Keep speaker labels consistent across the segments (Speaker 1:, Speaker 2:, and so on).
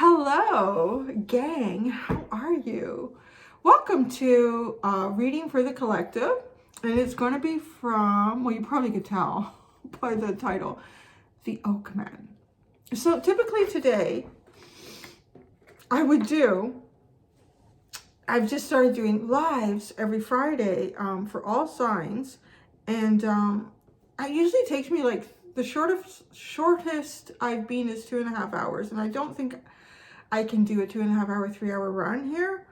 Speaker 1: Hello, gang. How are you? Welcome to Reading for the Collective. And it's going to be from, well, you probably could tell by the title, The Oakman. So typically today, I've just started doing lives every Friday for all signs. And it usually takes me like, the shortest I've been is 2.5 hours. And I don't think I can do a 2.5 hour, 3 hour run here.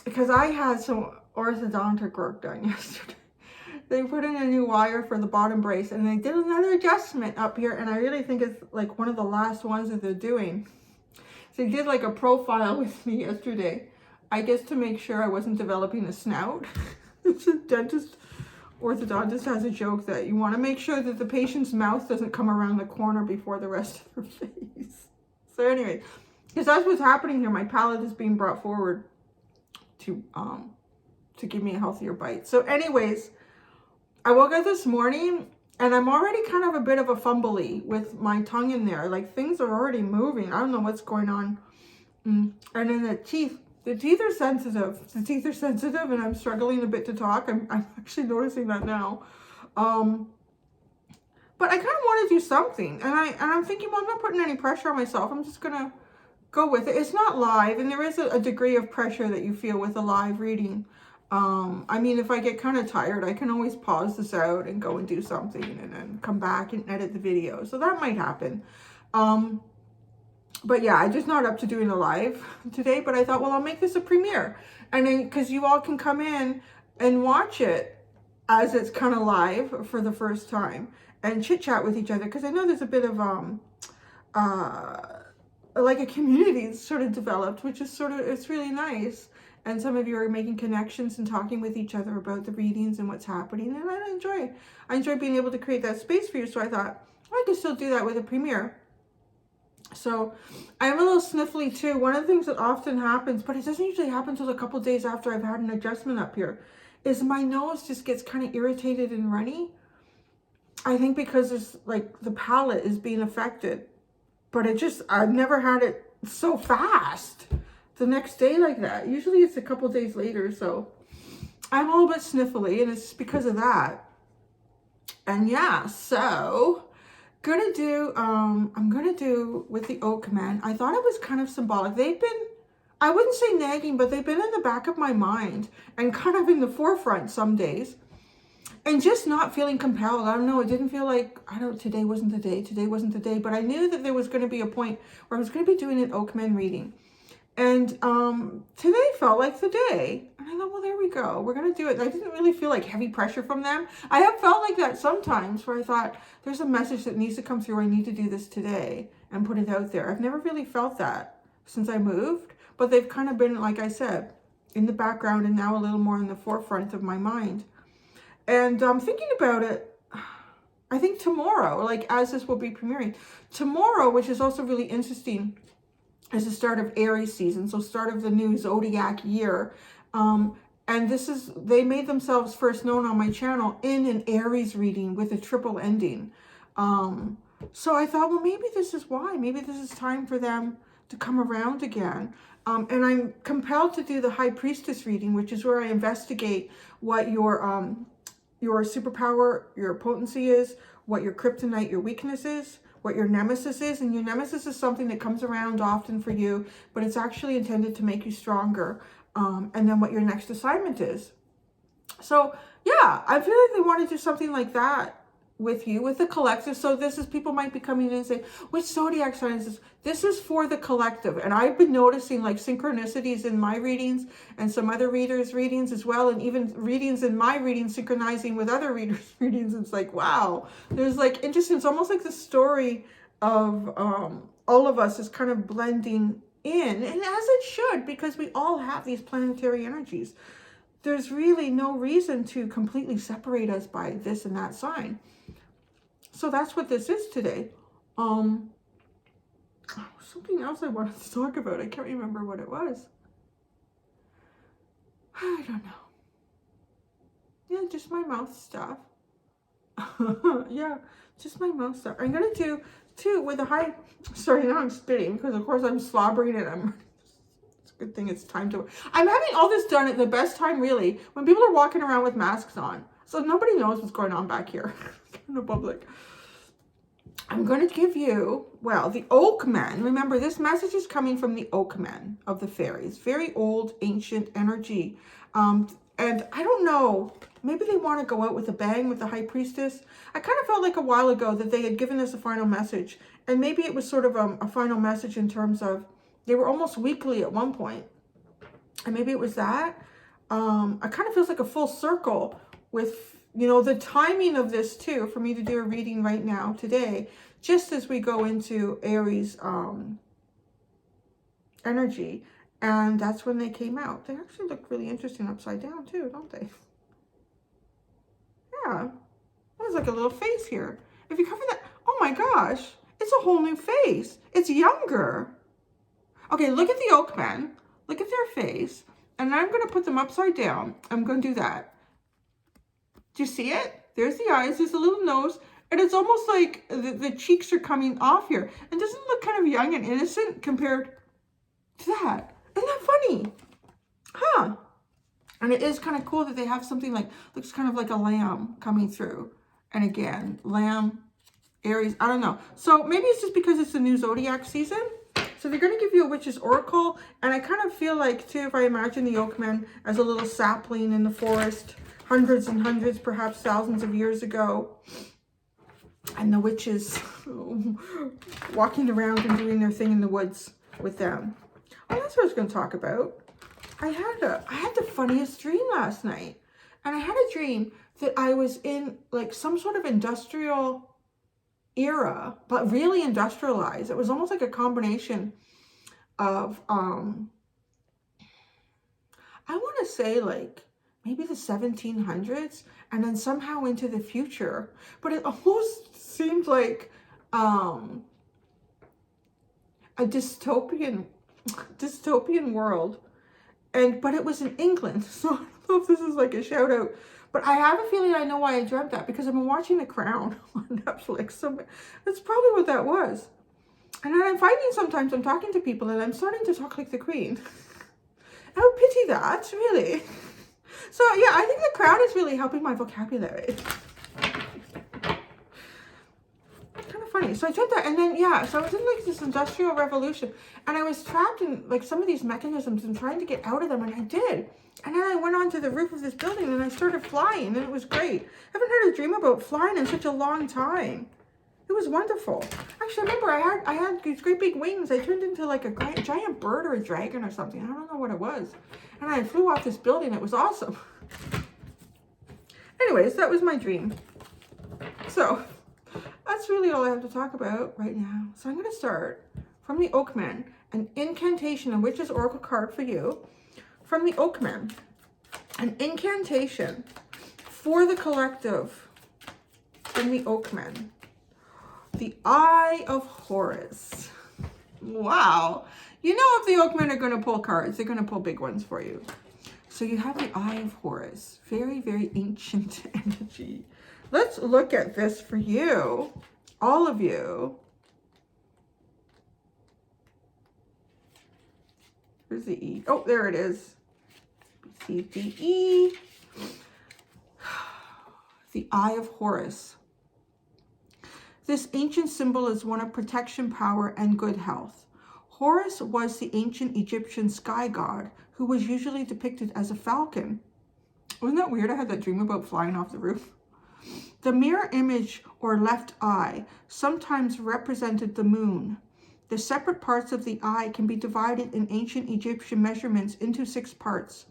Speaker 1: Because I had some orthodontic work done yesterday. They put in a new wire for the bottom brace and they did another adjustment up here. And I really think it's like one of the last ones that they're doing. So they did like a profile with me yesterday. I guess to make sure I wasn't developing a snout. It's a orthodontist has a joke that you want to make sure that the patient's mouth doesn't come around the corner before the rest of their face. So anyway, because that's what's happening here. My palate is being brought forward to give me a healthier bite. So anyways, I woke up this morning and I'm already kind of a bit of a fumbly with my tongue in there. Like things are already moving. I don't know what's going on. And then the teeth are sensitive. The teeth are sensitive and I'm struggling a bit to talk. I'm actually noticing that now. But I kind of want to do something. And I'm thinking, well, I'm not putting any pressure on myself. I'm just going to go with it. It's not live. And there is a degree of pressure that you feel with a live reading. I mean, if I get kind of tired, I can always pause this out and go and do something and then come back and edit the video. So that might happen. But yeah, I'm just not up to doing a live today. But I thought, well, I'll make this a premiere. And then, because you all can come in and watch it as it's kind of live for the first time. And chit chat with each other, because I know there's a bit of like a community sort of developed, which is it's really nice. And some of you are making connections and talking with each other about the readings and what's happening, and I enjoy being able to create that space for you. So I thought I could still do that with a premiere. So I'm a little sniffly too. One of the things that often happens, but it doesn't usually happen until a couple days after I've had an adjustment up here, is my nose just gets kind of irritated and runny. I think because it's like the palate is being affected, but I've never had it so fast the next day like that. Usually it's a couple days later. So I'm a little bit sniffly and it's because of that. And yeah, so I'm gonna do with the Oakman. I thought it was kind of symbolic. I wouldn't say nagging, but they've been in the back of my mind and kind of in the forefront some days. And just not feeling compelled. I don't know. It didn't feel like, today wasn't the day. But I knew that there was going to be a point where I was going to be doing an Oakman reading. And today felt like the day. And I thought, well, there we go. We're going to do it. I didn't really feel like heavy pressure from them. I have felt like that sometimes where I thought, there's a message that needs to come through. I need to do this today and put it out there. I've never really felt that since I moved. But they've kind of been, like I said, in the background and now a little more in the forefront of my mind. And I'm thinking about it, I think tomorrow, like as this will be premiering, tomorrow, which is also really interesting, is the start of Aries season. So start of the new zodiac year. And they made themselves first known on my channel in an Aries reading with a triple ending. So I thought, well, maybe this is why. Maybe this is time for them to come around again. And I'm compelled to do the High Priestess reading, which is where I investigate what your superpower, your potency is, what your kryptonite, your weakness is, what your nemesis is. And your nemesis is something that comes around often for you, but it's actually intended to make you stronger. And then what your next assignment is. So yeah, I feel like they want to do something like that with you, with the collective. So people might be coming in and say, which zodiac sign is this? This is for the collective. And I've been noticing like synchronicities in my readings and some other readers' readings as well. And even readings in my readings synchronizing with other readers' readings. It's like, wow, there's like interesting. It's almost like the story of all of us is kind of blending in, and as it should, because we all have these planetary energies. There's really no reason to completely separate us by this and that sign. So that's what this is today. Something else I wanted to talk about. I can't remember what it was. I don't know. Yeah, just my mouth stuff. Yeah, just my mouth stuff. I'm going to do too, with the high, sorry, now I'm spitting because of course I'm slobbering and it's a good thing it's time to, I'm having all this done at the best time really, when people are walking around with masks on. So nobody knows what's going on back here in the public. I'm going to give you, well, the Oakmen. Remember, this message is coming from the Oakmen of the fairies. Very old, ancient energy. And I don't know, maybe they want to go out with a bang with the High Priestess. I kind of felt like a while ago that they had given us a final message. And maybe it was sort of a final message in terms of, they were almost weekly at one point. And maybe it was that. I kind of feels like a full circle with, you know, the timing of this too, for me to do a reading right now, today, just as we go into Aries energy. And that's when they came out. They actually look really interesting upside down too, don't they? Yeah. There's like a little face here. If you cover that, oh my gosh, it's a whole new face. It's younger. Okay, look at the Oakmen. Look at their face. And I'm going to put them upside down. I'm going to do that. Do you see it? There's the eyes, there's a little nose, and it's almost like the cheeks are coming off here. And doesn't it look kind of young and innocent compared to that? Isn't that funny? Huh. And it is kind of cool that they have something like, looks kind of like a lamb coming through. And again, lamb, Aries, I don't know. So maybe it's just because it's the new zodiac season. So they're going to give you a witch's oracle. And I kind of feel like, too, if I imagine the Oakmen as a little sapling in the forest, hundreds and hundreds, perhaps thousands of years ago. And the witches walking around and doing their thing in the woods with them. Oh, that's what I was going to talk about. I had the funniest dream last night. And I had a dream that I was in like some sort of industrial era, but really industrialized. It was almost like a combination of, I want to say like, maybe the 1700s, and then somehow into the future. But it almost seemed like a dystopian world. But it was in England, so I don't know if this is like a shout out. But I have a feeling I know why I dreamt that, because I've been watching The Crown on Netflix. So that's probably what that was. And then I'm finding sometimes I'm talking to people and I'm starting to talk like the Queen. I would pity that, really. So yeah, I think The Crown is really helping my vocabulary. Kind of funny. So I dreamt that, and then yeah, so I was in like this industrial revolution, and I was trapped in like some of these mechanisms and trying to get out of them, and I did. And then I went onto the roof of this building and I started flying, and it was great. I haven't had a dream about flying in such a long time. It was wonderful. Actually, I remember I had these great big wings. I turned into like a giant bird or a dragon or something. I don't know what it was. And I flew off this building. It was awesome. Anyways, that was my dream. So that's really all I have to talk about right now. So I'm going to start from the Oakmen, an incantation, a witch's oracle card for you. From the Oakmen, an incantation for the collective from the Oakmen. The Eye of Horus. Wow. You know, if the Oakmen are going to pull cards, they're going to pull big ones for you. So you have the Eye of Horus. Very, very ancient energy. Let's look at this for you. All of you. Where's the E? Oh, there it is. C, D, E. The Eye of Horus. This ancient symbol is one of protection, power, and good health. Horus was the ancient Egyptian sky god who was usually depicted as a falcon. Wasn't that weird? I had that dream about flying off the roof. The mirror image, or left eye, sometimes represented the moon. The separate parts of the eye can be divided in ancient Egyptian measurements into 6 parts.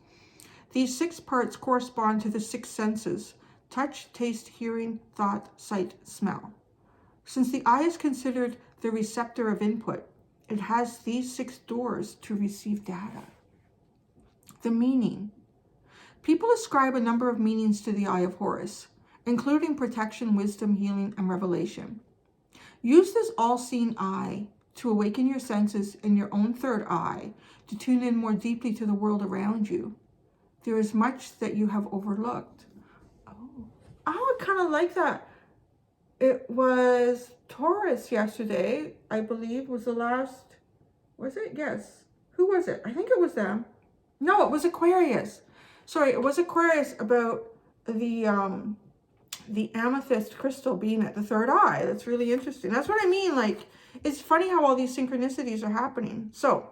Speaker 1: These 6 parts correspond to the 6 senses: touch, taste, hearing, thought, sight, smell. Since the eye is considered the receptor of input, it has these 6 doors to receive data. The meaning. People ascribe a number of meanings to the Eye of Horus, including protection, wisdom, healing, and revelation. Use this all-seeing eye to awaken your senses and your own third eye to tune in more deeply to the world around you. There is much that you have overlooked. Oh, I kind of like that. It was Taurus yesterday, I believe, was the last, was it? Yes. Who was it? I think it was them. No, it was Aquarius. Sorry, it was Aquarius about the amethyst crystal being at the third eye. That's really interesting. That's what I mean. Like, it's funny how all these synchronicities are happening. So,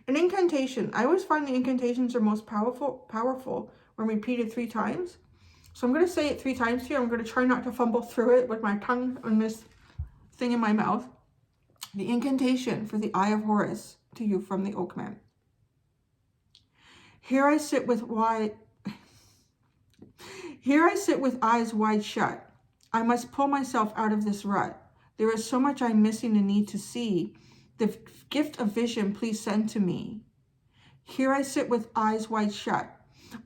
Speaker 1: an incantation. I always find the incantations are most powerful when repeated 3 times. So I'm going to say it 3 times here. I'm going to try not to fumble through it with my tongue on this thing in my mouth. The incantation for the Eye of Horus to you from the Oakman. Here I sit with eyes wide shut. I must pull myself out of this rut. There is so much I'm missing and need to see. The gift of vision, please send to me. Here I sit with eyes wide shut.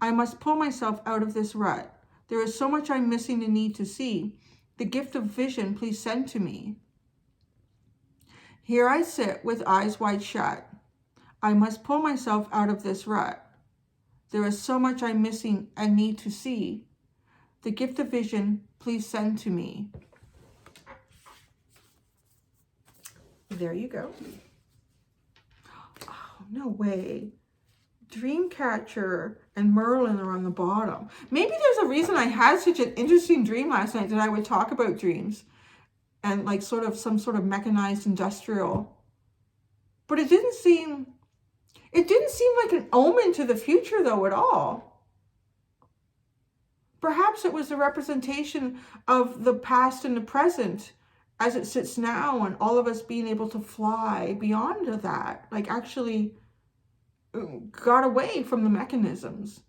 Speaker 1: I must pull myself out of this rut. There is so much I'm missing and need to see. The gift of vision, please send to me. Here I sit with eyes wide shut. I must pull myself out of this rut. There is so much I'm missing and need to see. The gift of vision, please send to me. There you go. Oh, no way. Dreamcatcher and Merlin are on the bottom. Maybe there's a reason I had such an interesting dream last night that I would talk about dreams and like sort of some sort of mechanized industrial. But it didn't seem like an omen to the future though at all. Perhaps it was a representation of the past and the present as it sits now, and all of us being able to fly beyond that, like actually got away from the mechanisms.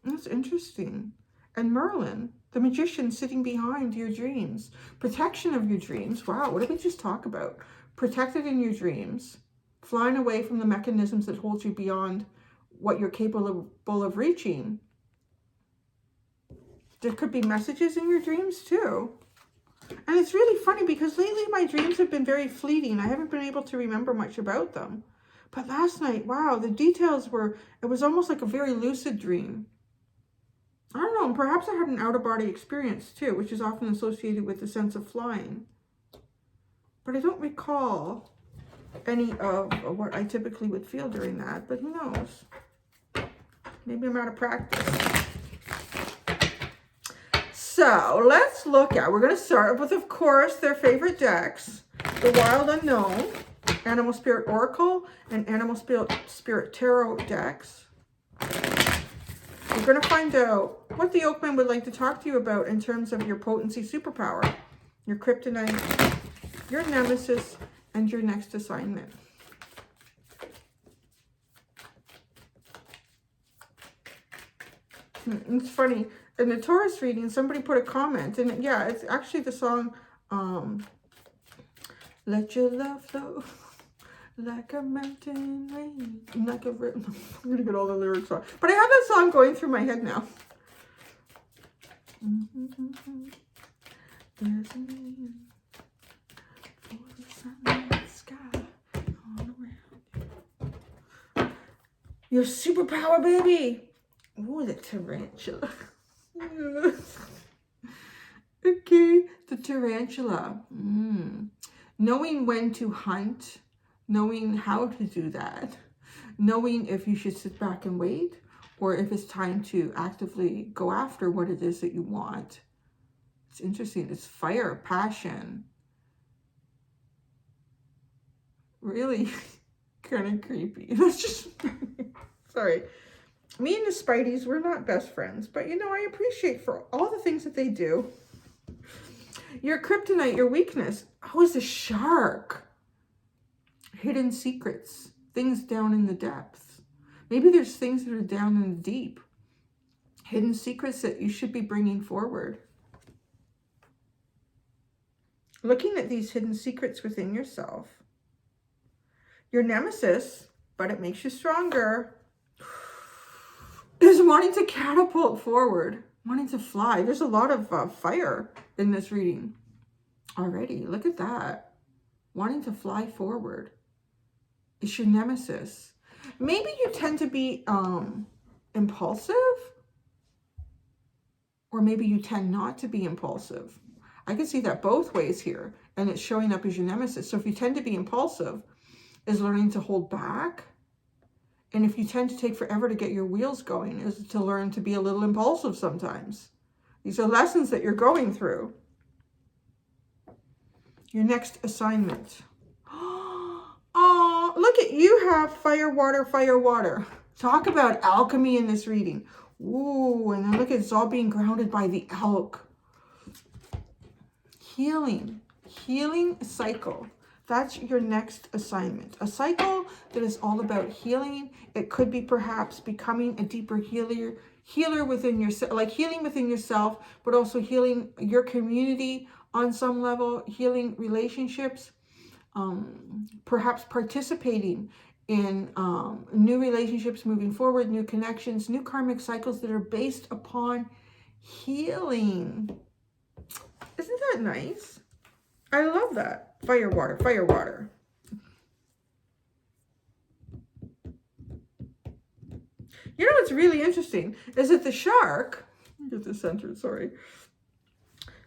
Speaker 1: That's interesting. And Merlin, the magician sitting behind your dreams. Protection of your dreams. Wow, what did we just talk about? Protected in your dreams. Flying away from the mechanisms that hold you beyond what you're capable of reaching. There could be messages in your dreams too. And it's really funny because lately my dreams have been very fleeting. I haven't been able to remember much about them. But last night, wow, the details were, it was almost like a very lucid dream. I don't know, perhaps I had an out-of-body experience too, which is often associated with the sense of flying. But I don't recall any of what I typically would feel during that, but who knows? Maybe I'm out of practice. So let's look at, we're going to start with, of course, their favorite decks, the Wild Unknown, Animal Spirit Oracle, and Animal Spirit Tarot decks. We're going to find out what the Oakman would like to talk to you about in terms of your potency superpower, your kryptonite, your nemesis, and your next assignment. It's funny. In the Taurus reading, somebody put a comment, and yeah, it's actually the song, Let Your Love Flow Like a Mountain Rain, like a river. I'm going to get all the lyrics wrong. But I have that song going through my head now. There's a name for the sun and the sky all around. Your superpower, baby. Ooh, the tarantula. Okay, the tarantula. Knowing when to hunt, knowing how to do that, knowing if you should sit back and wait, or if it's time to actively go after what it is that you want. It's interesting. It's fire, passion. Really kind of creepy. That's just, sorry. Me and the Spideys, we're not best friends, but you know, I appreciate for all the things that they do. Your kryptonite, your weakness. Oh, it's a shark. Hidden secrets, things down in the depths. Maybe there's things that are down in the deep. Hidden secrets that you should be bringing forward. Looking at these hidden secrets within yourself. Your nemesis, but it makes you stronger, is wanting to catapult forward, wanting to fly. There's a lot of fire in this reading already. Look at that. Wanting to fly forward. It's your nemesis. Maybe you tend to be impulsive, Or maybe you tend not to be impulsive. I can see that both ways here. And it's showing up as your nemesis. So if you tend to be impulsive, is learning to hold back. And if you tend to take forever to get your wheels going, is to learn to be a little impulsive sometimes. These are lessons that you're going through. Your next assignment. Oh, look at you have fire, water, fire, water. Talk about alchemy in this reading. Ooh, and then look at it's all being grounded by the elk. Healing. Healing cycle. That's your next assignment. A cycle that is all about healing. It could be perhaps becoming a deeper healer within yourself, like healing within yourself, but also healing your community on some level, healing relationships, perhaps participating in new relationships moving forward, new connections, new karmic cycles that are based upon healing. Isn't that nice? I love that. Fire, water, fire, water. You know what's really interesting is that the shark, get this centered, sorry.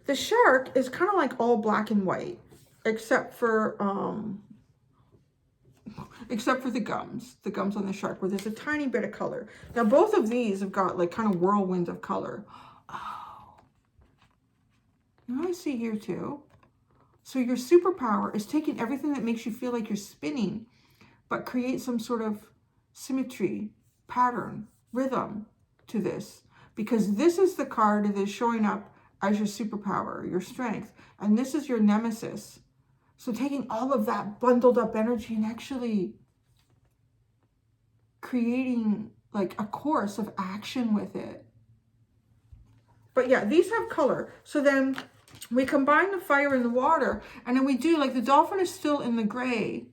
Speaker 1: The shark is kind of like all black and white, except for the gums on the shark, where there's a tiny bit of color. Now both of these have got like kind of whirlwind of color. Oh, you know what I see here too? So your superpower is taking everything that makes you feel like you're spinning, but create some sort of symmetry, pattern, rhythm to this. Because this is the card that is showing up as your superpower, your strength. And this is your nemesis. So taking all of that bundled up energy and actually creating like a course of action with it. But yeah, these have color. So then we combine the fire and the water, and then we do, like the dolphin is still in the gray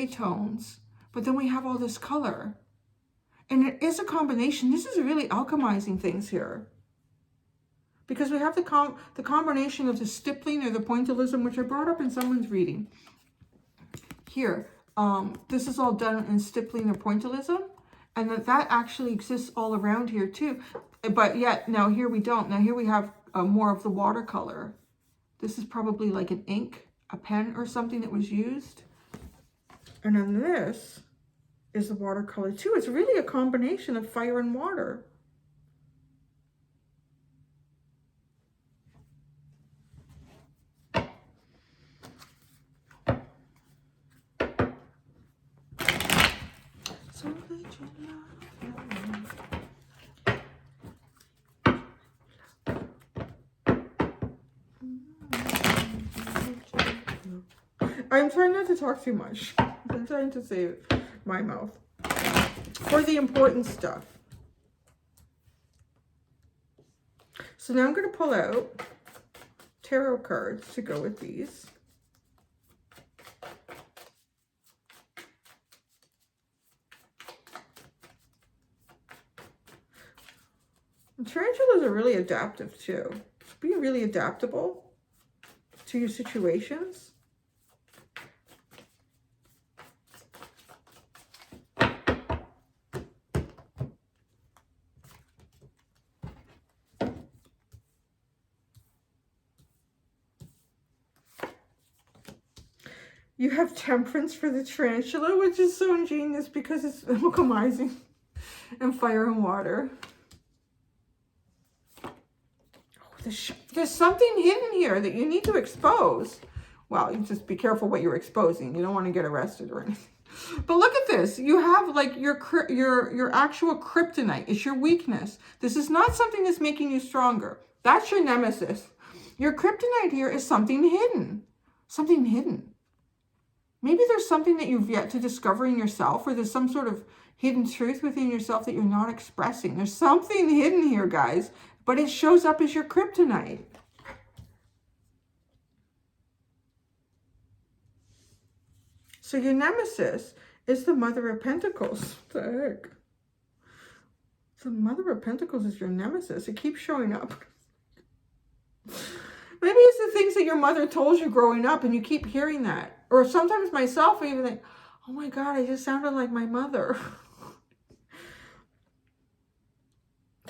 Speaker 1: tones, but then we have all this color. And it is a combination. This is really alchemizing things here. Because we have the combination of the stippling or the pointillism, which I brought up in someone's reading. Here, this is all done in stippling or pointillism, and that actually exists all around here too. But yet, now here we don't. Now here we have more of the watercolor. This is probably like an ink, a pen or something that was used. And then this is the watercolor too. It's really a combination of fire and water. I'm trying not to talk too much. I'm trying to save my mouth for the important stuff. So now I'm going to pull out tarot cards to go with these. And tarantulas are really adaptive too. Be really adaptable to your situations. You have temperance for the tarantula, which is so ingenious because it's alchemizing and fire and water. Oh, there's something hidden here that you need to expose. Well, you just be careful what you're exposing. You don't want to get arrested or anything. But look at this. You have like your actual kryptonite. It's your weakness. This is not something that's making you stronger. That's your nemesis. Your kryptonite here is something hidden. Something hidden. Maybe there's something that you've yet to discover in yourself, or there's some sort of hidden truth within yourself that you're not expressing. There's something hidden here, guys, but it shows up as your kryptonite. So your nemesis is the Mother of Pentacles. What the heck? The Mother of Pentacles is your nemesis. It keeps showing up. Maybe it's the things that your mother told you growing up and you keep hearing that. Or sometimes myself, I even think, oh my God, I just sounded like my mother.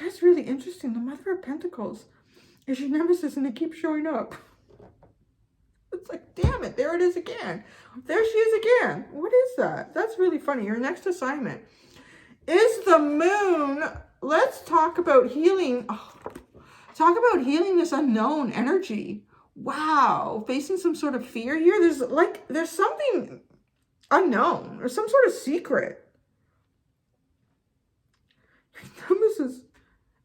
Speaker 1: That's really interesting. The Mother of Pentacles is your nemesis and it keeps showing up. It's like, damn it, there it is again. There she is again. What is that? That's really funny. Your next assignment is the moon. Let's talk about healing. Oh, talk about healing this unknown energy. Wow. Facing some sort of fear here. There's something unknown or some sort of secret. Nemesis.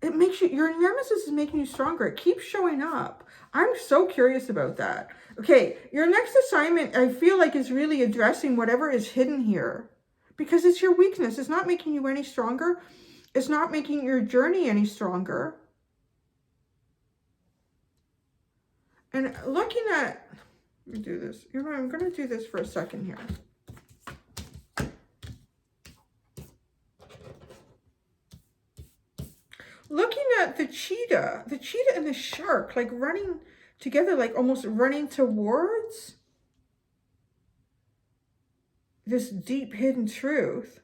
Speaker 1: It makes you, your nemesis is making you stronger. It keeps showing up. I'm so curious about that. Okay, your next assignment, I feel like, is really addressing whatever is hidden here. Because it's your weakness. It's not making you any stronger. It's not making your journey any stronger. And looking at, let me do this. You know, I'm going to do this for a second here. Looking at the cheetah and the shark, like running together, like almost running towards this deep hidden truth.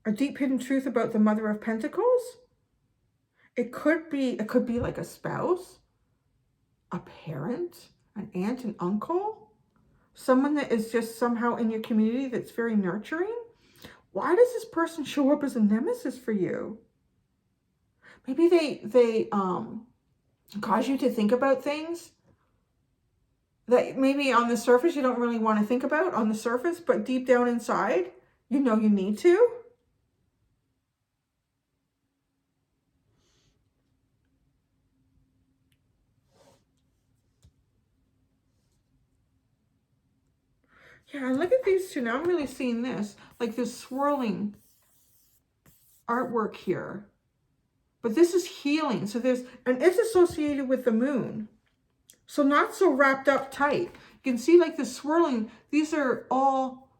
Speaker 1: A deep hidden truth about the Mother of Pentacles. It could be like a spouse, a parent, an aunt, an uncle, someone that is just somehow in your community that's very nurturing. Why does this person show up as a nemesis for you? Maybe they cause you to think about things that maybe on the surface you don't really want to think about on the surface, but deep down inside, you know you need to. Yeah, and look at these two. Now I'm really seeing this, like this swirling artwork here. But this is healing. So and it's associated with the moon. So not so wrapped up tight. You can see like the swirling. These are all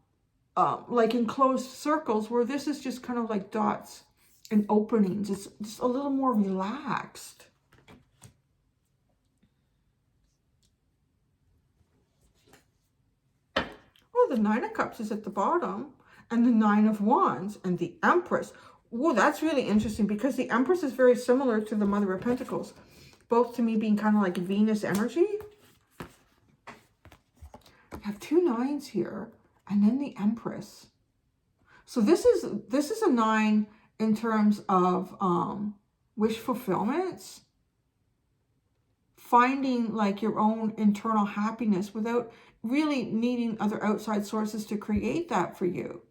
Speaker 1: like enclosed circles where this is just kind of like dots and openings. It's just a little more relaxed. Oh, the Nine of Cups is at the bottom. And the Nine of Wands and the Empress. Whoa, that's really interesting because the Empress is very similar to the Mother of Pentacles. Both to me being kind of like Venus energy. I have two nines here and then the Empress. So this is a 9 in terms of wish fulfillments. Finding like your own internal happiness without really needing other outside sources to create that for you.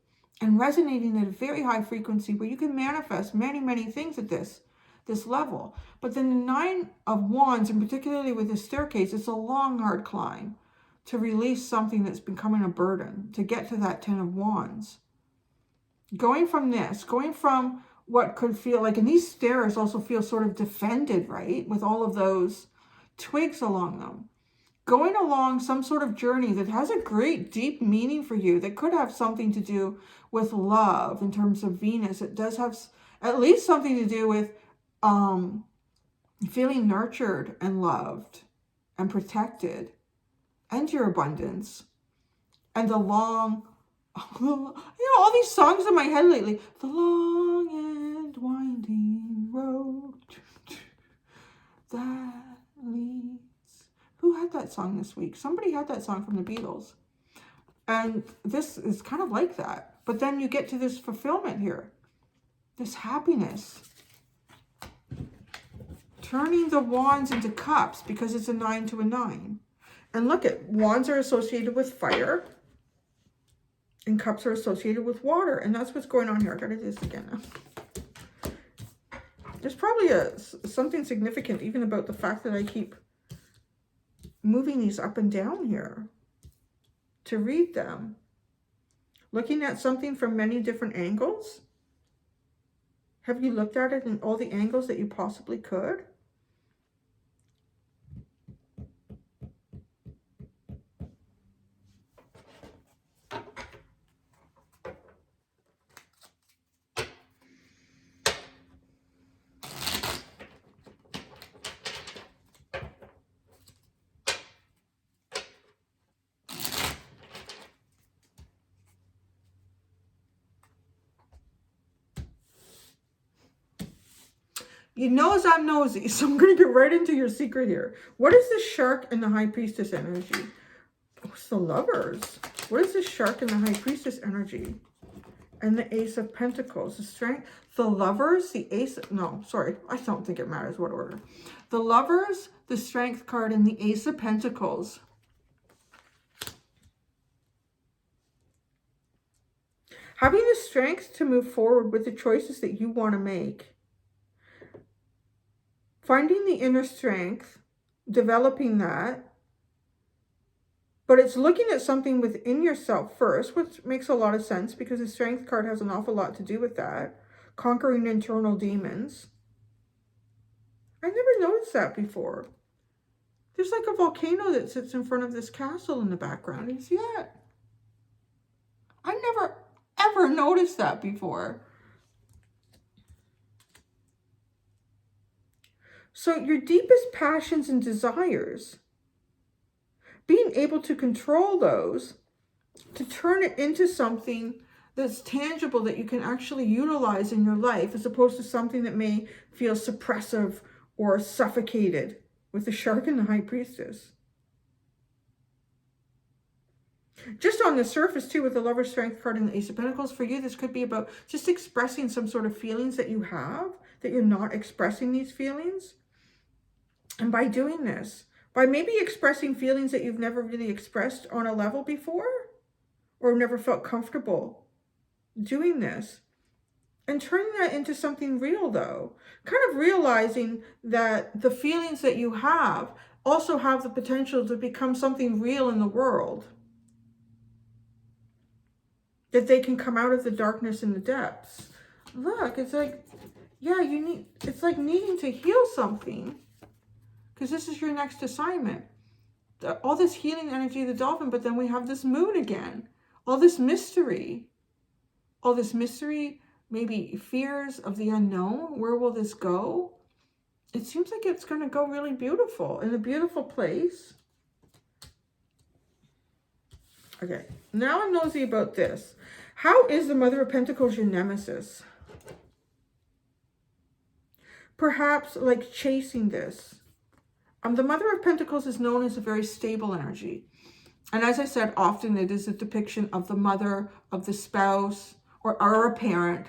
Speaker 1: And resonating at a very high frequency where you can manifest many, many things at this level. But then the Nine of Wands, and particularly with the staircase, it's a long, hard climb to release something that's becoming a burden, to get to that 10 of Wands. Going from what could feel like, and these stairs also feel sort of defended, right? With all of those twigs along them. Going along some sort of journey that has a great deep meaning for you that could have something to do with love in terms of Venus. It does have at least something to do with feeling nurtured and loved and protected and your abundance and the long, all these songs in my head lately. The long and winding road that leads. Who had that song this week? Somebody had that song from the Beatles. And this is kind of like that. But then you get to this fulfillment here. This happiness. Turning the wands into cups because it's a 9 to a 9. And look at, wands are associated with fire. And cups are associated with water. And that's what's going on here. I gotta do this again now. There's probably something significant even about the fact that I keep moving these up and down here to read them. Looking at something from many different angles. Have you looked at it in all the angles that you possibly could? You knows I'm nosy, so I'm going to get right into your secret here. What is the Shark and the High Priestess energy? What's the Lovers? What is the Shark and the High Priestess energy? And the Ace of Pentacles, the Strength, the Lovers, the Ace, no, sorry, I don't think it matters what order. The Lovers, the Strength card, and the Ace of Pentacles. Having the strength to move forward with the choices that you want to make. Finding the inner strength, developing that. But it's looking at something within yourself first, which makes a lot of sense because the Strength card has an awful lot to do with that. Conquering internal demons. I never noticed that before. There's like a volcano that sits in front of this castle in the background. You see that? I never ever noticed that before. So your deepest passions and desires, being able to control those, to turn it into something that's tangible that you can actually utilize in your life, as opposed to something that may feel suppressive or suffocated with the Shark and the High Priestess. Just on the surface too, with the Lover's Strength card and the Ace of Pentacles, for you, this could be about just expressing some sort of feelings that you have, that you're not expressing these feelings. And by doing this, by maybe expressing feelings that you've never really expressed on a level before, or never felt comfortable doing this, and turning that into something real though, kind of realizing that the feelings that you have also have the potential to become something real in the world, that they can come out of the darkness and the depths. Look, it's like, yeah, it's like needing to heal something, because this is your next assignment. All this healing energy of the dolphin, but then we have this moon again. All this mystery, maybe fears of the unknown. Where will this go? It seems like it's going to go really beautiful, in a beautiful place. Okay, now I'm nosy about this. How is the Mother of Pentacles your nemesis? Perhaps like chasing this. The Mother of Pentacles is known as a very stable energy. And as I said, often it is a depiction of the mother, of the spouse, or a parent,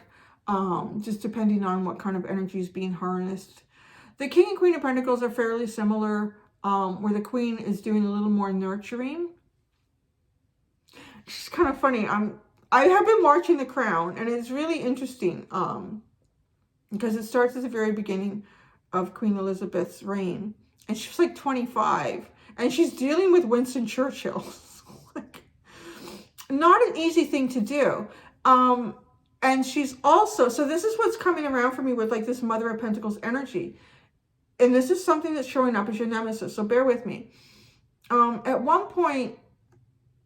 Speaker 1: just depending on what kind of energy is being harnessed. The King and Queen of Pentacles are fairly similar, where the Queen is doing a little more nurturing. It's kind of funny. I have been watching The Crown, and it's really interesting, because it starts at the very beginning of Queen Elizabeth's reign. And she was like 25, and she's dealing with Winston Churchill. Like, not an easy thing to do. And she's also, so this is what's coming around for me with like this Mother of Pentacles energy. And this is something that's showing up as your nemesis, so bear with me. At one point,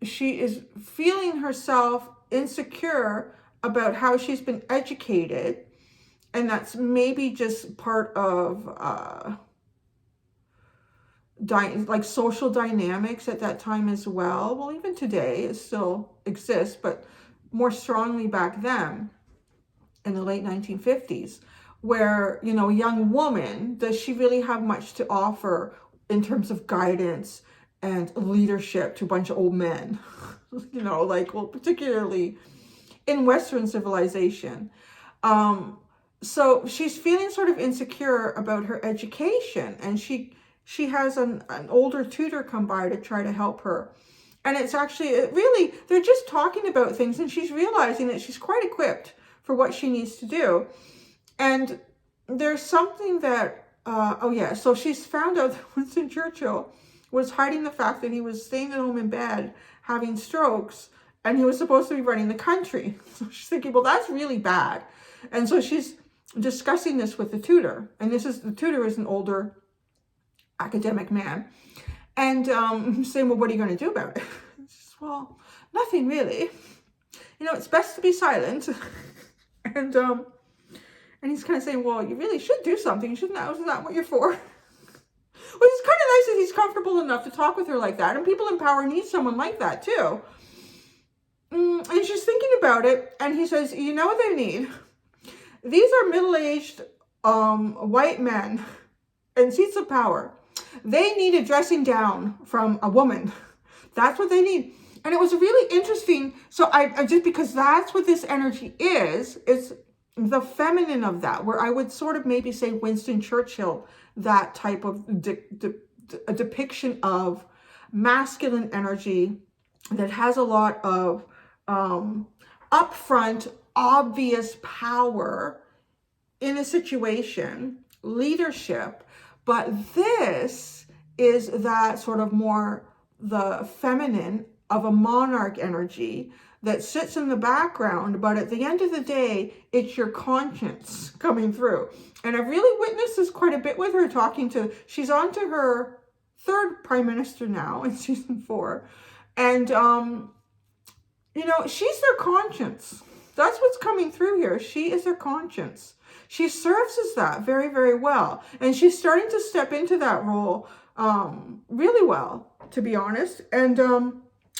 Speaker 1: she is feeling herself insecure about how she's been educated. And that's maybe just part of like social dynamics at that time as well. Well, even today it still exists, but more strongly back then in the late 1950s, where, you know, a young woman, does she really have much to offer in terms of guidance and leadership to a bunch of old men? You know, like, well, particularly in Western civilization. So she's feeling sort of insecure about her education, and she has an older tutor come by to try to help her. And it's actually, really, they're just talking about things, and she's realizing that she's quite equipped for what she needs to do. And there's something that, oh yeah, so she's found out that Winston Churchill was hiding the fact that he was staying at home in bed, having strokes, and he was supposed to be running the country. So she's thinking, well, that's really bad. And so she's discussing this with the tutor. And the tutor is an older academic man. And saying, well, what are you going to do about it? Says, well, nothing really. You know, it's best to be silent. And he's kind of saying, well, you really should do something. You shouldn't, isn't that what you're for? Well, it's kind of nice that he's comfortable enough to talk with her like that. And people in power need someone like that too. And she's thinking about it. And he says, you know what they need? These are middle-aged, white men in seats of power, they need a dressing down from a woman. That's what they need. And it was really interesting. So I just, because that's what this energy is the feminine of that, where I would sort of maybe say Winston Churchill, that type of a depiction of masculine energy that has a lot of upfront, obvious power in a situation, leadership. But this is that sort of more the feminine of a monarch energy that sits in the background, but at the end of the day, it's your conscience coming through. And I've really witnessed this quite a bit with her, she's on to her third prime minister now in season 4. And, you know, she's their conscience. That's what's coming through here. She is their conscience. She serves as that very, very well. And she's starting to step into that role really well, to be honest. And,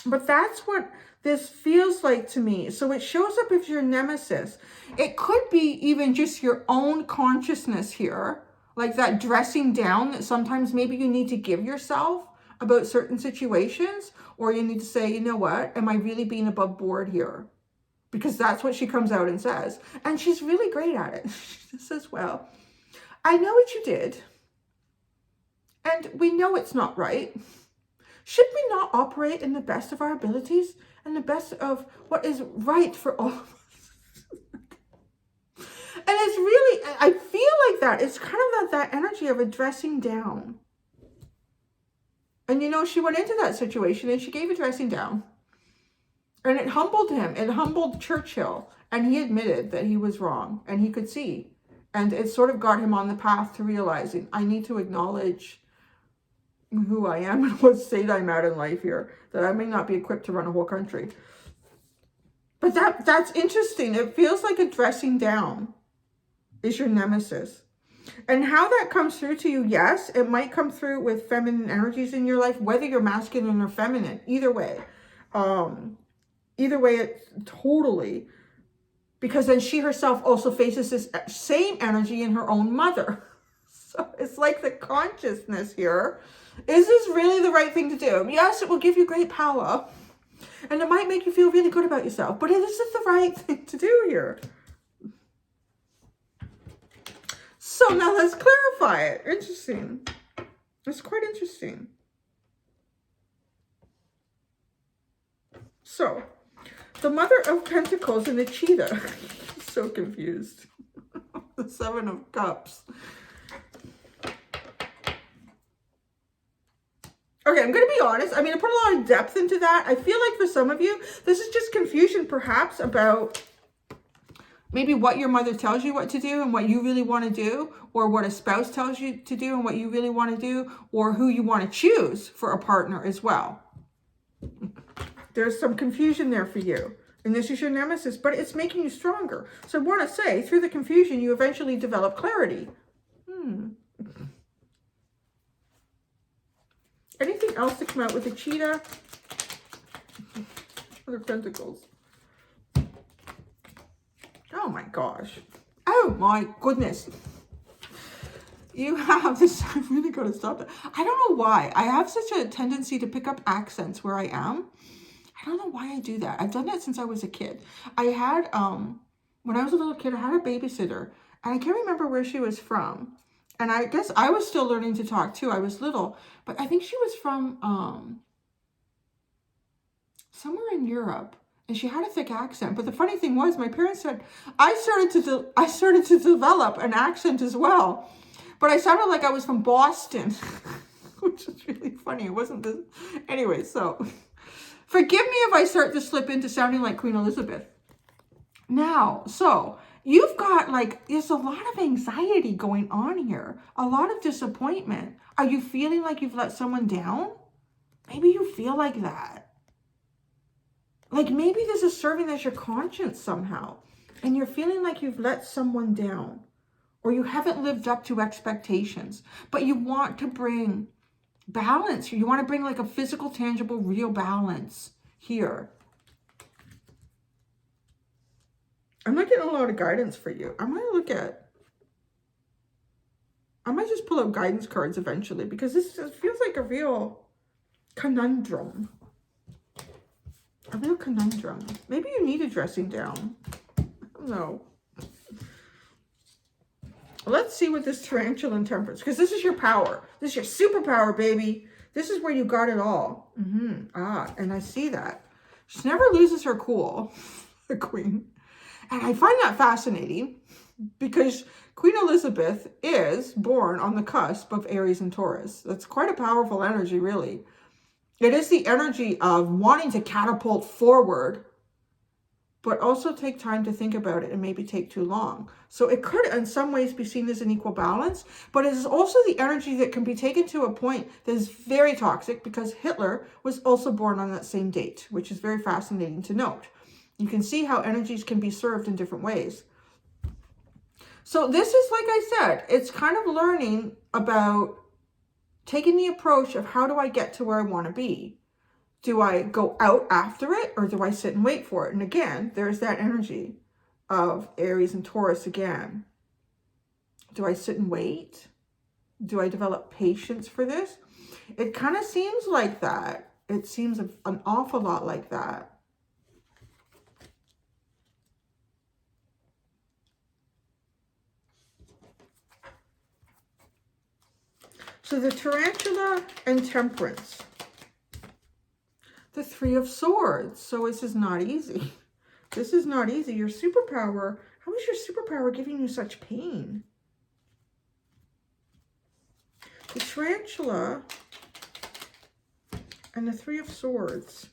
Speaker 1: but that's what this feels like to me. So it shows up if you're Nemesis. It could be even just your own consciousness here, like that dressing down that sometimes maybe you need to give yourself about certain situations, or you need to say, you know what, am I really being above board here? Because that's what she comes out and says. And she's really great at it. She says, well, I know what you did, and we know it's not right. Should we not operate in the best of our abilities and the best of what is right for all of us? And it's really, I feel like that. It's kind of that energy of a dressing down. And you know, she went into that situation and she gave a dressing down. And it humbled him. It humbled Churchill. And he admitted that he was wrong. And he could see. And it sort of got him on the path to realizing, I need to acknowledge who I am and what state I'm at in life here, that I may not be equipped to run a whole country. But that's interesting. It feels like a dressing down is your Nemesis. And how that comes through to you, yes, it might come through with feminine energies in your life, whether you're masculine or feminine, either way. Either way, it's totally, because then she herself also faces this same energy in her own mother. So it's like the consciousness here. Is this really the right thing to do? Yes, it will give you great power. And it might make you feel really good about yourself. But is it the right thing to do here? So now let's clarify it. Interesting. It's quite interesting. So, the Mother of Pentacles and the Cheetah. So confused. The Seven of Cups. Okay, I'm going to be honest. I mean, I put a lot of depth into that. I feel like for some of you, this is just confusion perhaps about maybe what your mother tells you what to do and what you really want to do, or what a spouse tells you to do and what you really want to do, or who you want to choose for a partner as well. There's some confusion there for you. And this is your Nemesis, but it's making you stronger. So I want to say, through the confusion, you eventually develop clarity. Anything else to come out with the Cheetah? Other Pentacles. Oh my gosh. Oh my goodness. You have this, I really got to stop that. I don't know why. I have such a tendency to pick up accents where I am. I don't know why I do that. I've done that since I was a kid. I had, when I was a little kid, I had a babysitter. And I can't remember where she was from. And I guess I was still learning to talk too. I was little. But I think she was from somewhere in Europe. And she had a thick accent. But the funny thing was, my parents said, I started to develop an accent as well. But I sounded like I was from Boston. Which is really funny. It wasn't this. Anyway, so forgive me if I start to slip into sounding like Queen Elizabeth. Now, so you've got like, there's a lot of anxiety going on here. A lot of disappointment. Are you feeling like you've let someone down? Maybe you feel like that. Like maybe this is serving as your conscience somehow. And you're feeling like you've let someone down. Or you haven't lived up to expectations. But you want to bring balance. You want to bring like a physical, tangible, real balance here. I'm not getting a lot of guidance for you. I'm going to look at I might just pull out guidance cards eventually, because this just feels like a real conundrum. A real conundrum. Maybe you need a dressing down. I don't know. Let's see what this tarantula and temperance, because this is your power. This is your superpower, baby. This is where you got it all. And I see that. She never loses her cool, the queen. And I find that fascinating because Queen Elizabeth is born on the cusp of Aries and Taurus. That's quite a powerful energy, really. It is the energy of wanting to catapult forward, but also take time to think about it and maybe take too long. So it could in some ways be seen as an equal balance, but it is also the energy that can be taken to a point that is very toxic, because Hitler was also born on that same date, which is very fascinating to note. You can see how energies can be served in different ways. So this is, like I said, it's kind of learning about taking the approach of how do I get to where I want to be? Do I go out after it, or do I sit and wait for it? And again, there's that energy of Aries and Taurus again. Do I sit and wait? Do I develop patience for this? It kind of seems like that. It seems an awful lot like that. So the tarantula and temperance. The Three of Swords. So this is not easy. This is not easy. Your superpower. How is your superpower giving you such pain? The tarantula and the Three of Swords.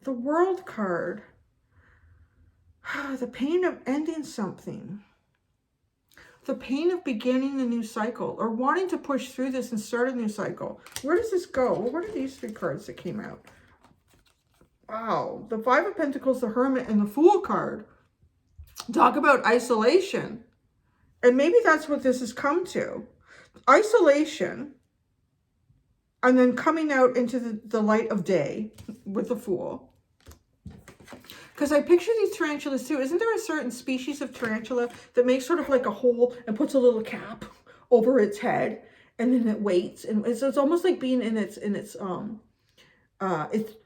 Speaker 1: The World card. The pain of ending something. The pain of beginning a new cycle, or wanting to push through this and start a new cycle. Where does this go? Well, what are these three cards that came out? Wow. The Five of Pentacles, the Hermit, and the Fool card. Talk about isolation. And maybe that's what this has come to. Isolation. And then coming out into the light of day with the Fool. Because I picture these tarantulas too. Isn't there a certain species of tarantula that makes sort of like a hole and puts a little cap over its head, and then it waits, and it's almost like being in its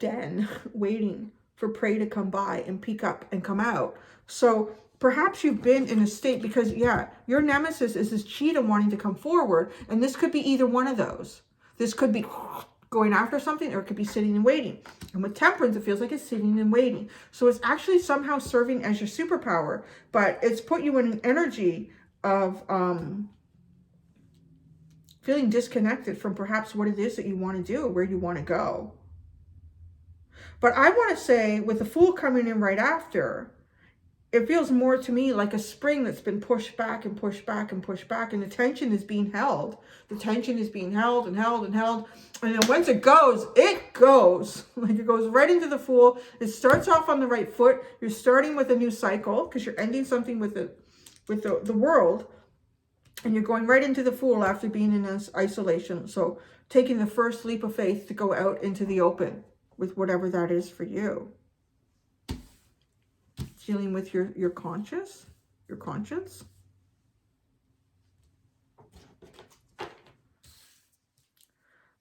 Speaker 1: den, waiting for prey to come by and peek up and come out. So perhaps you've been in a state, because yeah, your nemesis is this cheetah wanting to come forward, and this could be either one of those. This could be going after something, or it could be sitting and waiting. And with temperance, it feels like it's sitting and waiting. So it's actually somehow serving as your superpower, but it's put you in an energy of feeling disconnected from perhaps what it is that you want to do, or where you want to go. But I want to say, with the Fool coming in right after, it feels more to me like a spring that's been pushed back and pushed back and pushed back, and the tension is being held. The tension is being held and held and held. And then once it goes, it goes. Like it goes right into the Fool. It starts off on the right foot. You're starting with a new cycle, because you're ending something with the world. And you're going right into the Fool after being in this isolation. So taking the first leap of faith to go out into the open with whatever that is for you. Dealing with your conscience.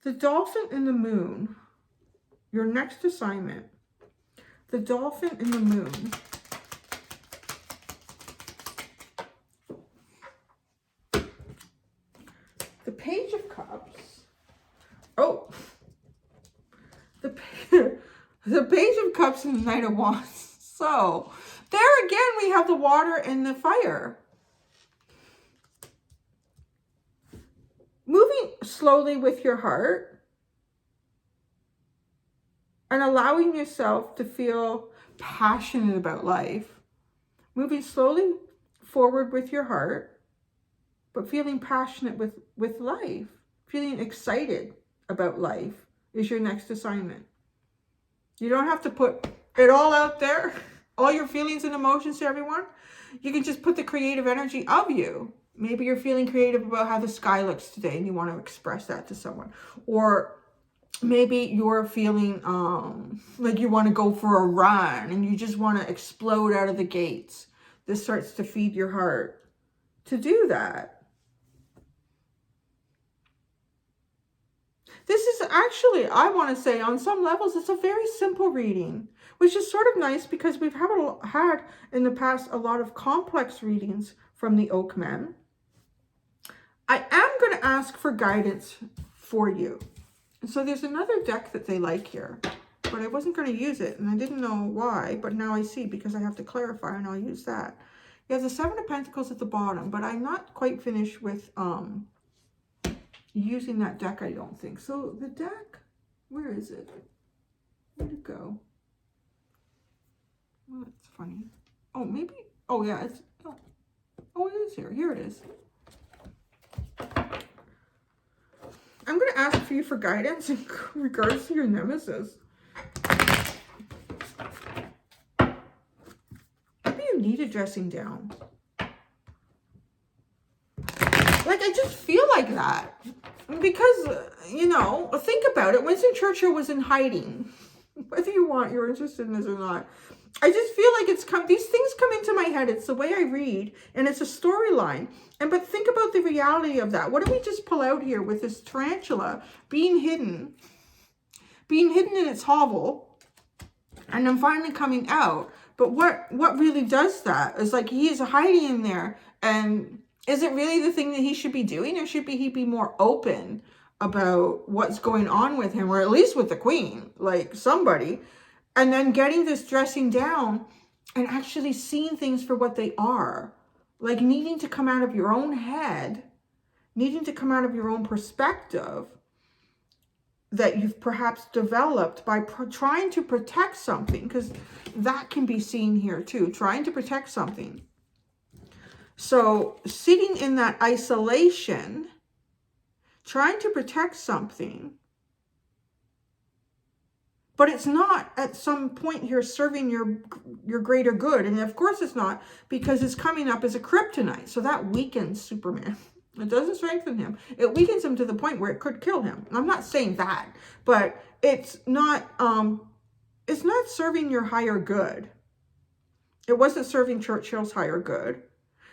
Speaker 1: The Dolphin and the Moon. Your next assignment. The Dolphin and the Moon. The Page of Cups. Oh. The Page of Cups and the Knight of Wands. So, there again, we have the water and the fire. Moving slowly with your heart and allowing yourself to feel passionate about life. Moving slowly forward with your heart, but feeling passionate with life. Feeling excited about life is your next assignment. You don't have to put it all out there, all your feelings and emotions to everyone. You can just put the creative energy of you. Maybe you're feeling creative about how the sky looks today and you want to express that to someone. Or maybe you're feeling like you want to go for a run and you just want to explode out of the gates. This starts to feed your heart to do that. This is actually, I want to say, on some levels, it's a very simple reading, which is sort of nice because we've had in the past a lot of complex readings from the Oakmen. I am going to ask for guidance for you. So there's another deck that they like here, but I wasn't going to use it, and I didn't know why, but now I see because I have to clarify, and I'll use that. You have the Seven of Pentacles at the bottom, but I'm not quite finished with using that deck, I don't think. So the deck, where is it? Where'd it go? Well, that's funny. Oh, maybe, oh yeah, it's, oh, it is here. Here it is. I'm going to ask for you for guidance in regards to your nemesis. Maybe you need a dressing down. Like, I just feel like that. Because, you know, think about it. Winston Churchill was in hiding. Whether you're interested in this or not. I just feel like these things come into my head. It's the way I read, and it's a storyline. But think about the reality of that. What did we just pull out here with this tarantula being hidden in its hovel, and then finally coming out? But what really does that is, like, he is hiding in there, and is it really the thing that he should be doing, or should he be more open about what's going on with him, or at least with the queen, like somebody? And then getting this dressing down and actually seeing things for what they are. Like needing to come out of your own head, needing to come out of your own perspective that you've perhaps developed by trying to protect something. Because that can be seen here too, trying to protect something. So sitting in that isolation, trying to protect something, but it's not at some point here serving your greater good. And of course it's not, because it's coming up as a kryptonite. So that weakens Superman. It doesn't strengthen him. It weakens him to the point where it could kill him. I'm not saying that, but it's not serving your higher good. It wasn't serving Churchill's higher good.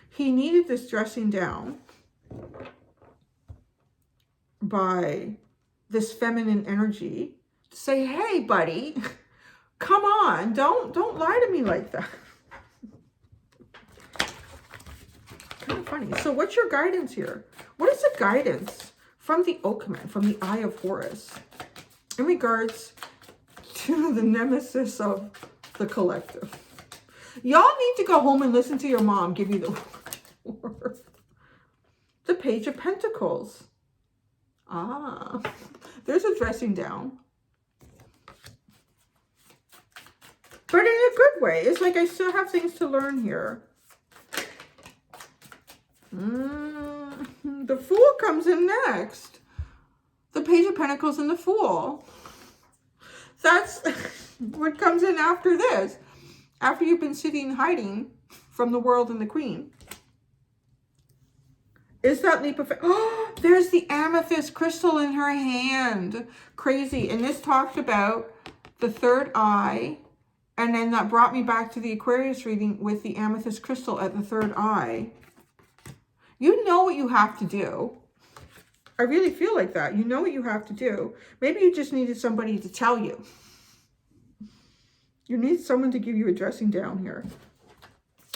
Speaker 1: He needed this dressing down by this feminine energy. Say, hey, buddy, come on, don't lie to me like that. Kind of funny. So what's your guidance here? What is the guidance from the Oakman, from the Eye of Horus, in regards to the nemesis of the collective? Y'all need to go home and listen to your mom give you the word. The Page of Pentacles. Ah, there's a dressing down. But in a good way. It's like I still have things to learn here. The Fool comes in next. The Page of Pentacles and the Fool. That's what comes in after this. After you've been sitting hiding from the world and the queen. Is that leap of faith? Oh, there's the amethyst crystal in her hand. Crazy. And this talked about the third eye. And then that brought me back to the Aquarius reading with the amethyst crystal at the third eye. You know what you have to do. I really feel like that. You know what you have to do. Maybe you just needed somebody to tell you. You need someone to give you a dressing down here.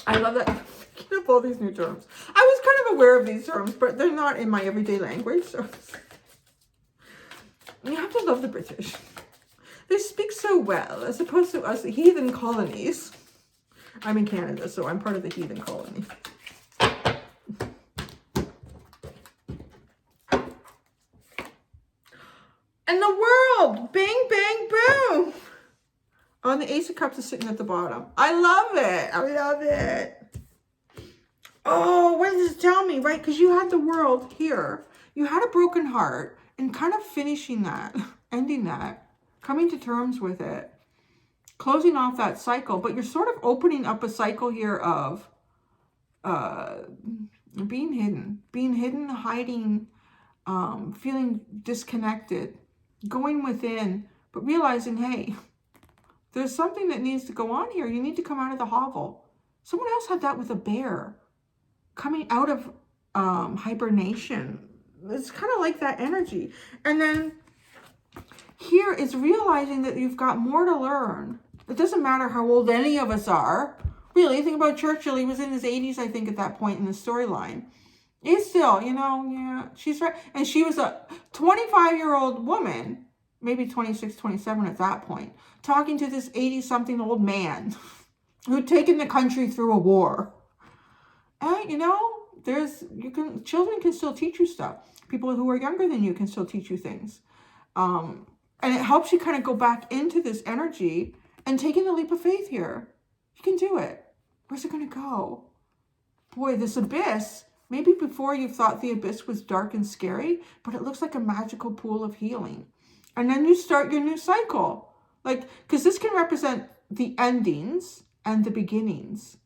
Speaker 1: I love that. I'm picking up all these new terms. I was kind of aware of these terms, but they're not in my everyday language. So you have to love the British. They speak so well, as opposed to us heathen colonies. I'm in Canada, so I'm part of the heathen colony. And the world! Bang, bang, boom! Oh, and the Ace of Cups is sitting at the bottom. I love it! I love it! Oh, what does it tell me, right? Because you had the world here. You had a broken heart, and kind of finishing that, ending that. Coming to terms with it, closing off that cycle, but you're sort of opening up a cycle here of being hidden, hiding, feeling disconnected, going within, but realizing, hey, there's something that needs to go on here. You need to come out of the hovel. Someone else had that with a bear, coming out of hibernation. It's kind of like that energy. And then Here is realizing that you've got more to learn. It doesn't matter how old any of us are. Really, think about Churchill. He was in his 80s, I think, at that point in the storyline. He's still, you know, yeah, she's right. And she was a 25-year-old woman, maybe 26, 27 at that point, talking to this 80-something old man who'd taken the country through a war. And, you know, children can still teach you stuff. People who are younger than you can still teach you things. And it helps you kind of go back into this energy and taking the leap of faith here. You can do it. Where's it going to go? Boy, this abyss, maybe before you thought the abyss was dark and scary, but it looks like a magical pool of healing. And then you start your new cycle. Like, because this can represent the endings and the beginnings.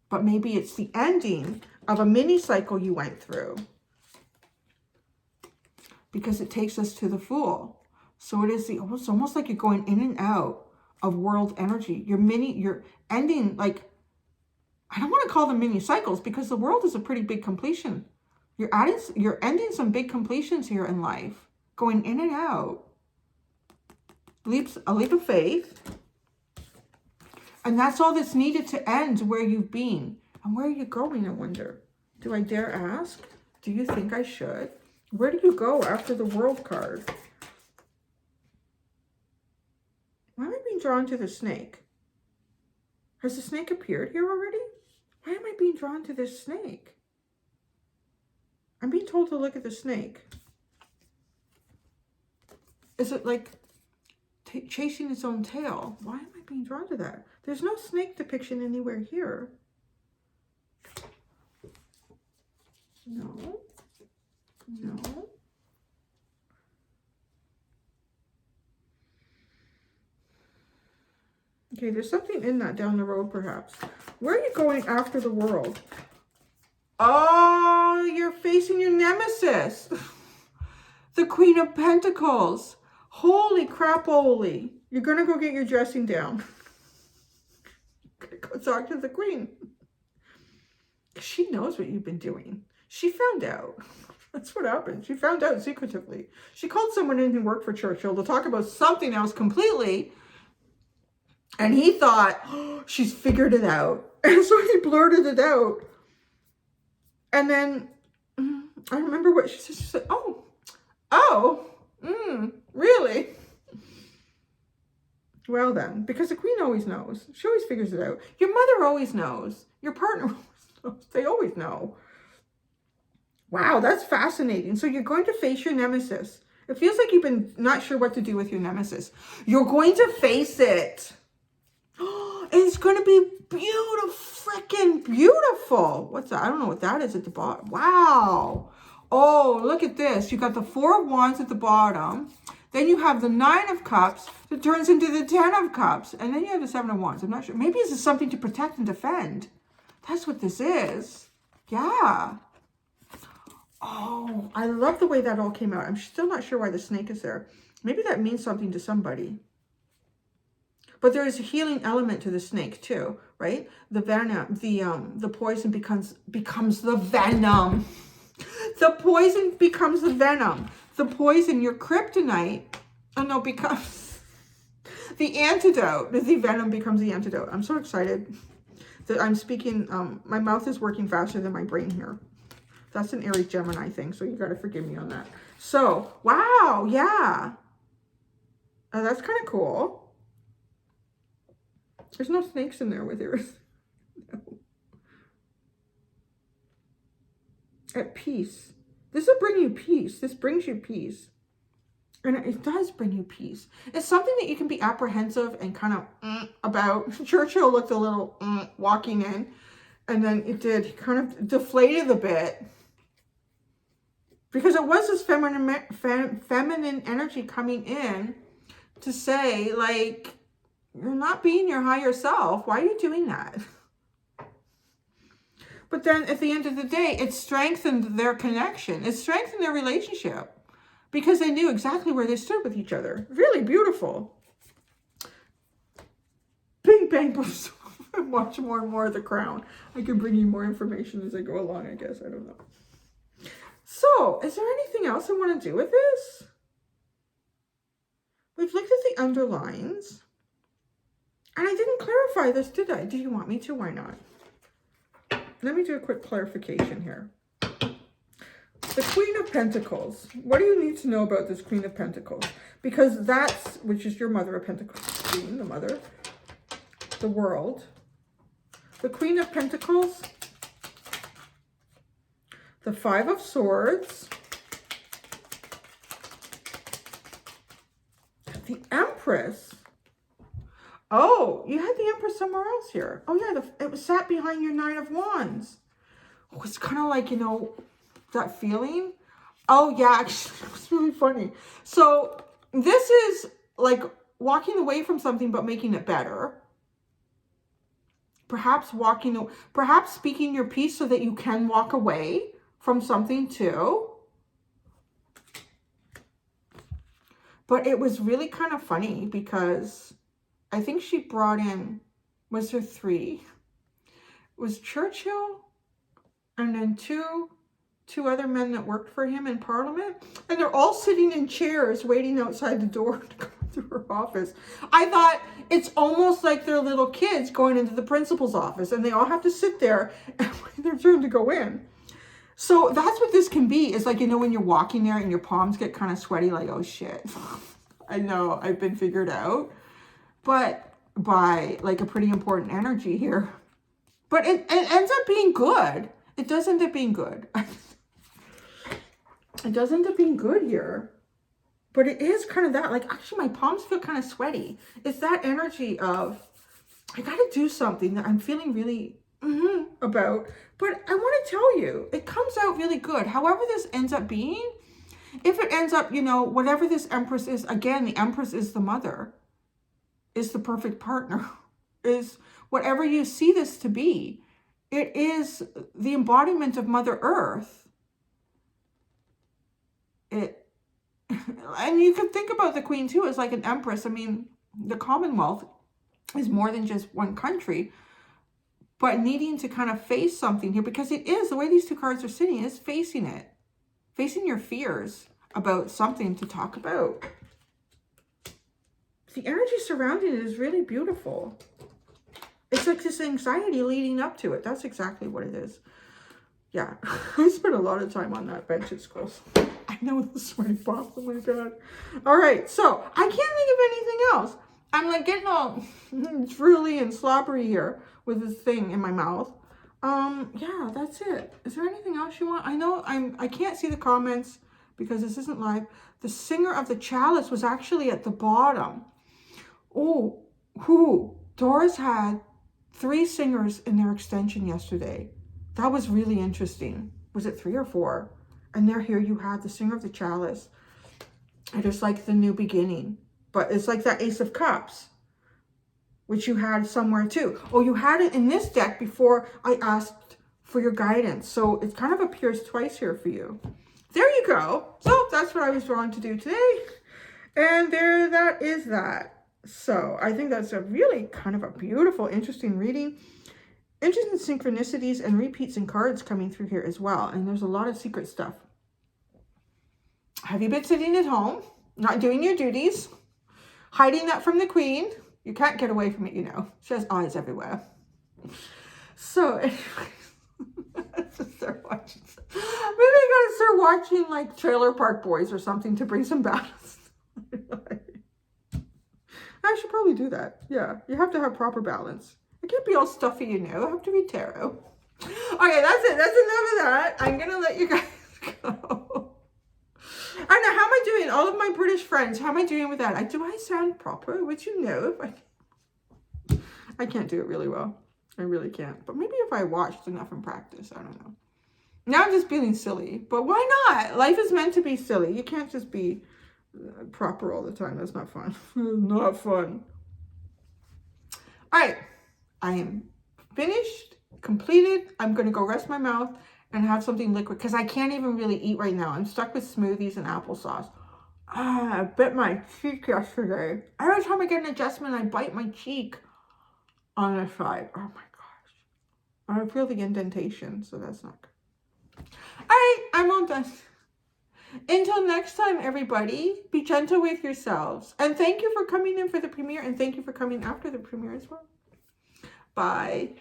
Speaker 1: But maybe it's the ending of a mini cycle you went through. Because it takes us to the Fool. So it's almost like you're going in and out of world energy. You're ending, like, I don't want to call them mini cycles because the world is a pretty big completion. You're ending some big completions here in life. Going in and out. A leap of faith. And that's all that's needed to end where you've been. And where are you going, I wonder? Do I dare ask? Do you think I should? Where do you go after the World card? Why am I being drawn to the snake? Has the snake appeared here already? Why am I being drawn to this snake? I'm being told to look at the snake. Is it like chasing its own tail? Why am I being drawn to that? There's no snake depiction anywhere here. No. No. Okay, there's something in that down the road, perhaps. Where are you going after the world? Oh, you're facing your nemesis. The Queen of Pentacles. Holy crap-oly. You're going to go get your dressing down. Go talk to the Queen. She knows what you've been doing. She found out. That's what happened. She found out secretively. She called someone in who worked for Churchill to talk about something else completely. And he thought, oh, she's figured it out. And so he blurted it out. And then I remember what she said. She said, really? Well then, because the Queen always knows. She always figures it out. Your mother always knows. Your partner always knows. They always know. Wow, that's fascinating. So you're going to face your nemesis. It feels like you've been not sure what to do with your nemesis. You're going to face it. It's going to be beautiful, freaking beautiful. What's that? I don't know what that is at the bottom. Wow. Oh, look at this. You got the 4 of Wands at the bottom. Then you have the 9 of Cups that turns into the 10 of Cups. And then you have the 7 of Wands. I'm not sure. Maybe this is something to protect and defend. That's what this is. Yeah. Oh, I love the way that all came out. I'm still not sure why the snake is there. Maybe that means something to somebody. But there is a healing element to the snake too, right? The venom, the poison becomes the venom. The poison becomes the venom. The poison, your kryptonite, becomes the antidote. The venom becomes the antidote. I'm so excited that I'm speaking. My mouth is working faster than my brain here. That's an Aries Gemini thing, so you got to forgive me on that. So, wow, yeah. That's kind of cool. There's no snakes in there with yours. No. At peace. This will bring you peace. This brings you peace. And it does bring you peace. It's something that you can be apprehensive and kind of about. Churchill looked a little walking in. And then it did kind of deflated a bit. Because it was this feminine energy coming in to say, like, you're not being your higher self. Why are you doing that? But then at the end of the day, it strengthened their connection. It strengthened their relationship because they knew exactly where they stood with each other. Really beautiful. Bing, bang, boom. Watch more and more of The Crown. I can bring you more information as I go along, I guess. I don't know. So, is there anything else I want to do with this? we've looked at the underlines. And I didn't clarify this, did I? Do you want me to? Why not? Let me do a quick clarification here. The Queen of Pentacles. What do you need to know about this Queen of Pentacles? Because that's, which is your Mother of Pentacles, Queen, the Mother, the World. The Queen of Pentacles, the Five of Swords, the Empress. Oh, you had the Empress somewhere else here. Oh yeah, it was sat behind your Nine of Wands. Oh, it's kind of like, you know, that feeling. Oh yeah, actually, it's really funny. So this is like walking away from something but making it better. Perhaps speaking your piece so that you can walk away from something too. But it was really kind of funny because I think she brought in, was there 3? It was Churchill and then two other men that worked for him in Parliament. And they're all sitting in chairs waiting outside the door to go through her office. I thought it's almost like they're little kids going into the principal's office and they all have to sit there and wait their turn to go in. So that's what this can be. It's like, you know, when you're walking there and your palms get kind of sweaty, like, oh shit. I know, I've been figured out. But by like a pretty important energy here. But it ends up being good. It does end up being good. It does end up being good here. But it is kind of that. Like, actually, my palms feel kind of sweaty. It's that energy of, I got to do something that I'm feeling really about. But I want to tell you, it comes out really good. However this ends up being, if it ends up, you know, whatever this Empress is, again, the Empress is the mother. Is the perfect partner, is whatever you see this to be. It is the embodiment of Mother Earth. And you can think about the Queen too as like an Empress. I mean, the Commonwealth is more than just one country, but needing to kind of face something here, because it is, the way these 2 cards are sitting, is facing it. Facing your fears about something to talk about. The energy surrounding it is really beautiful. It's like this anxiety leading up to it. That's exactly what it is. Yeah, I spent a lot of time on that bench at school. I know the sweaty palms. Oh my God. All right, so I can't think of anything else. I'm like getting all drooly and slobbery here with this thing in my mouth. Yeah, that's it. Is there anything else you want? I know I can't see the comments because this isn't live. The singer of the chalice was actually at the bottom. Oh, Doris had 3 singers in their extension yesterday. That was really interesting. Was it 3 or 4? And there, here you had the singer of the chalice. And it's like the new beginning. But it's like that Ace of Cups, which you had somewhere too. Oh, you had it in this deck before I asked for your guidance. So it kind of appears twice here for you. There you go. So that's what I was drawn to do today. And there, that is that. So I think that's a really kind of a beautiful, interesting reading. Interesting synchronicities and repeats in cards coming through here as well. And there's a lot of secret stuff. Have you been sitting at home, not doing your duties, hiding that from the Queen? You can't get away from it, you know. She has eyes everywhere. So anyways, maybe I gotta start watching like Trailer Park Boys or something to bring some balance. I should probably do that. Yeah, you have to have proper balance. It can't be all stuffy, you know. I have to read tarot. Okay, that's it. That's enough of that. I'm going to let you guys go. I know, how am I doing? All of my British friends, how am I doing with that? Do I sound proper? Would you know if I can't do it really well. I really can't. But maybe if I watched enough and practiced, I don't know. Now I'm just feeling silly. But why not? Life is meant to be silly. You can't just be proper all the time. That's not fun. Not fun. All right. I am finished, completed. I'm going to go rest my mouth and have something liquid because I can't even really eat right now. I'm stuck with smoothies and applesauce. I bit my cheek yesterday. Every time I get an adjustment, I bite my cheek on the side. Oh my gosh. I feel the indentation, so that's not good. All right, I'm all done. Until next time, everybody, be gentle with yourselves. And thank you for coming in for the premiere, and thank you for coming after the premiere as well. Bye.